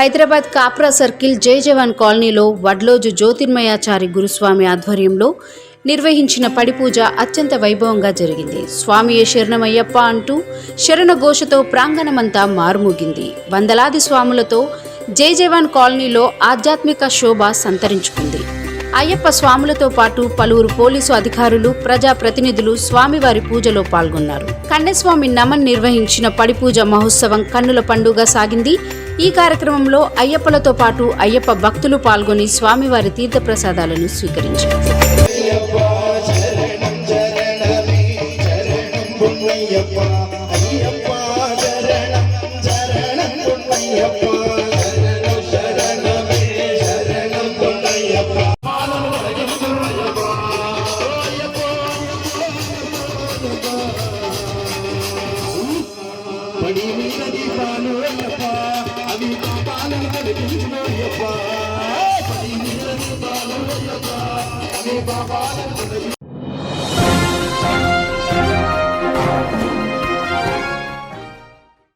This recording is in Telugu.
హైదరాబాద్ కాప్రా సర్కిల్ జై జవాన్ కాలనీలో వడ్లోజు జ్యోతిర్మయాచారి గురుస్వామి ఆధ్వర్యంలో నిర్వహించిన పడిపూజ అత్యంత వైభవంగా జరిగింది. స్వామియే శరణమయ్యప్ప అంటూ శరణ ఘోషతో ప్రాంగణమంతా మారుమోగింది. వందలాది స్వాములతో జై జవాన్ కాలనీలో ఆధ్యాత్మిక శోభ సంతరించుకుంది. అయ్యప్ప స్వాములతో పాటు పలువురు పోలీసు అధికారులు, ప్రజాప్రతినిధులు స్వామివారి పూజలో పాల్గొన్నారు. కన్యస్వామి నమన్ నిర్వహించిన పడిపూజ మహోత్సవం కన్నుల పండుగ సాగింది. ఈ కార్యక్రమంలో అయ్యప్పలతో పాటు అయ్యప్ప భక్తులు పాల్గొని స్వామివారి తీర్థప్రసాదాలను స్వీకరించారు. అవి పాపాలను కలిగించును అయ్యప్ప, పడి నీళ్ళని పాలు అయ్యప్ప, అవి పాపాలను కలిగించును.